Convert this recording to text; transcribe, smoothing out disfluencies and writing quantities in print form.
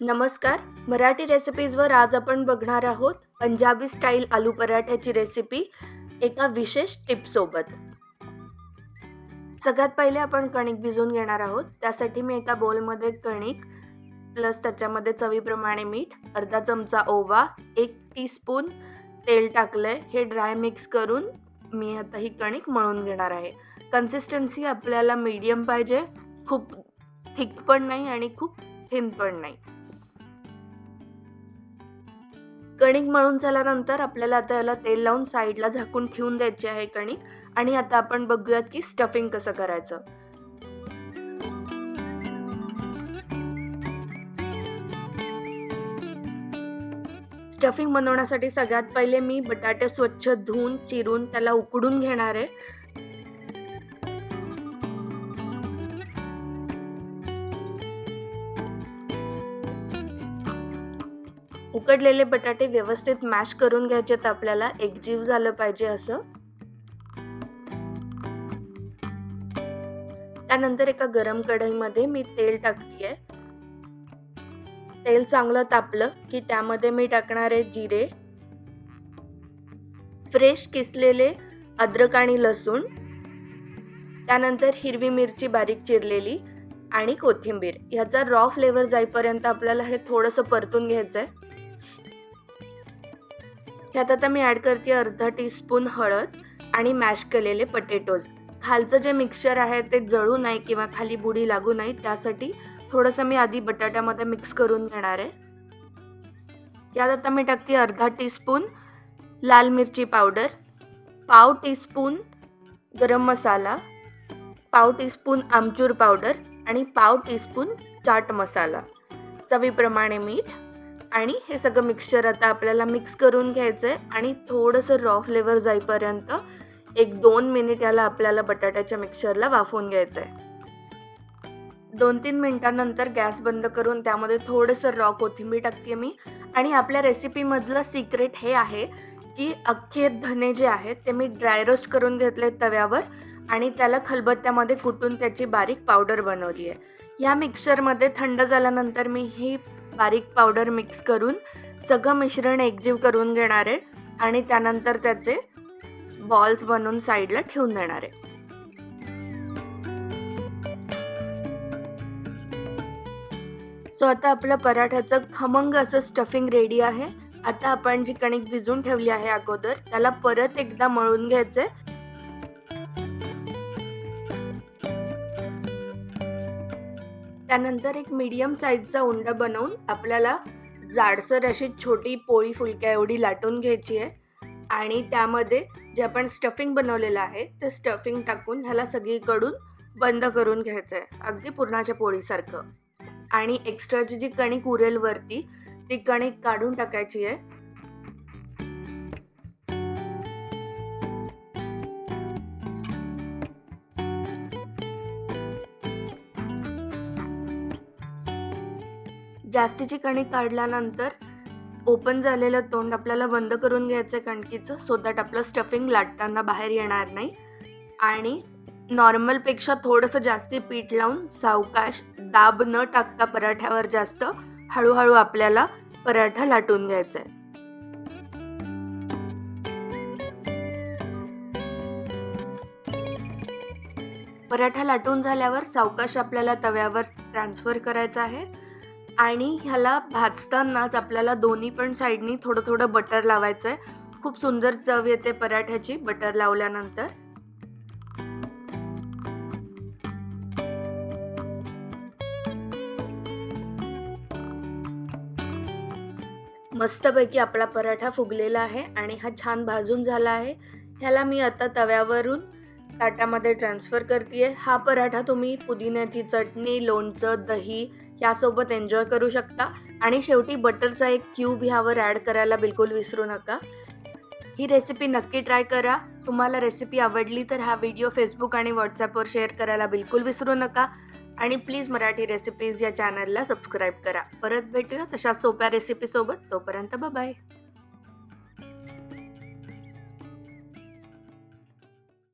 नमस्कार. मराठी रेसिपीजवर आज आपण बघणार आहोत पंजाबी स्टाईल आलू पराठ्याची रेसिपी एका विशेष टिपसोबत. सगळ्यात पहिले आपण कणिक भिजवून घेणार आहोत. त्यासाठी मी एका बोलमध्ये कणिक प्लस त्याच्यामध्ये चवीप्रमाणे मीठ, अर्धा चमचा ओवा, 1 टीस्पून तेल टाकलंय. हे ड्राय मिक्स करून मी आता ही कणिक मळून घेणार आहे. कन्सिस्टन्सी आपल्याला मीडियम पाहिजे, खूप थिक पण नाही आणि खूप थिन पण नाही. कणिक मळून झाल्यानंतर आपल्याला आता याला तेल लावून साईडला झाकून ठेवून द्यायची आहे कणिक. आणि आता आपण बघूयात की स्टफिंग कसं करायचं. स्टफिंग बनवण्यासाठी सगळ्यात पहिले मी बटाटे स्वच्छ धुवून चिरून त्याला उकडून घेणार आहे. उकडलेले बटाटे व्यवस्थित मॅश करून घ्यायचेत. आपल्याला एकजीव झालं पाहिजे असं. त्यानंतर एका गरम कढईमध्ये मी तेल टाकतेय. तेल चांगलं तापलं की त्यामध्ये मी टाकणार आहे जिरे, फ्रेश किसलेले अद्रक आणि लसूण, त्यानंतर हिरवी मिरची बारीक चिरलेली आणि कोथिंबीर. ह्याचा रॉ फ्लेवर जाईपर्यंत आपल्याला हे थोडंसं परतून घ्यायचंय. ह्यात आता मी ॲड करते अर्धा टीस्पून हळद आणि मॅश केलेले पटेटोज. खालचं जे मिक्सचर आहे ते जळू नये किंवा खाली बुडी लागू नये त्यासाठी थोडंसं मी आधी बटाट्यामध्ये मिक्स करून घेणार आहे. यात आता मी टाकते अर्धा टीस्पून लाल मिरची पावडर, पाव टीस्पून गरम मसाला, पाव टीस्पून आमचूर पावडर आणि पाव टीस्पून चाट मसाला, चवीप्रमाणे मीठ. आणि हे सगळं मिक्सचर आता आपल्याला मिक्स करून घ्यायचंय आणि थोडंसं रॉ फ्लेवर जाईपर्यंत 1-2 मिनिट याला आपल्याला बटाट्याच्या मिक्सचरला वाफवून घ्यायचंय. 2-3 मिनिटांनंतर गॅस बंद करून त्यामध्ये थोडंसं रॉ कोथिंबीर टाकते मी. आणि आपल्या रेसिपीमधलं सिक्रेट हे आहे की अख्खे धने जे आहेत ते मी ड्राय रोस्ट करून घेतले तव्यावर आणि त्याला खलबत्त्यामध्ये कुटून त्याची बारीक पावडर बनवली आहे. या मिक्सचरमध्ये थंड झाल्यानंतर मी ही बारीक पावडर मिक्स करून सगळं मिश्रण एकजीव करून घेणार आहे आणि त्यानंतर त्याचे बॉल्स बनवून साईडला ठेवून देणार आहे. सो आता आपल्या पराठ्याचं खमंग असं स्टफिंग रेडी आहे. आता आपण जी कणिक भिजवून ठेवली आहे अगोदर त्याला परत एकदा मळून घ्यायचंय. त्यानंतर एक मीडियम साईजचा उंडा बनवून आपल्याला जाडसर अशी छोटी पोळी फुलक्या एवढी लाटून घ्यायची आहे आणि त्यामध्ये जे आपण स्टफिंग बनवलेलं आहे ते स्टफिंग टाकून ह्याला सगळीकडून बंद करून घ्यायचं आहे, अगदी पुरणाच्या पोळीसारखं. आणि एक्स्ट्राची जी कणिक उरेल वरती ती कणिक काढून टाकायची आहे. जास्तीची कणिक काढल्यानंतर ओपन झालेलं तोंड आपल्याला बंद करून घ्यायचं कणकीचं, सो दॅट आपलं स्टफिंग लाटताना बाहेर येणार नाही. आणि नॉर्मलपेक्षा थोडंसं जास्ती पीठ लावून सावकाश, दाब न टाकता पराठ्यावर जास्त, हळूहळू आपल्याला पराठा लाटून घ्यायचा आहे. पराठा लाटून झाल्यावर सावकाश आपल्याला तव्यावर ट्रान्सफर करायचा आहे आणि ह्याला भाजतानाच आपल्याला दोन्ही पण साईडनी थोडं थोडं बटर लावायचं आहे. खूप सुंदर चव येते पराठ्याची बटर लावल्यानंतर. मस्तपैकी आपला पराठा फुगलेला आहे आणि हा छान भाजून झाला आहे. ह्याला मी आता तव्यावरून ताटामध्ये ट्रान्सफर करते. हा पराठा तुम्ही पुदिन्याची चटणी, लोणचं, दही यासोबत एन्जॉय करू शकता. आणि शेवटी बटरचा एक क्यूब ह्यावर ॲड करायला बिलकुल विसरू नका. ही रेसिपी नक्की ट्राय करा. तुम्हाला रेसिपी आवडली तर हा व्हिडिओ फेसबुक आणि व्हॉट्सॲपवर शेअर करायला बिलकुल विसरू नका. आणि प्लीज मराठी रेसिपीज या चॅनलला सबस्क्राईब करा. परत भेटूया तशाच सोप्या रेसिपीसोबत. तोपर्यंत बाय.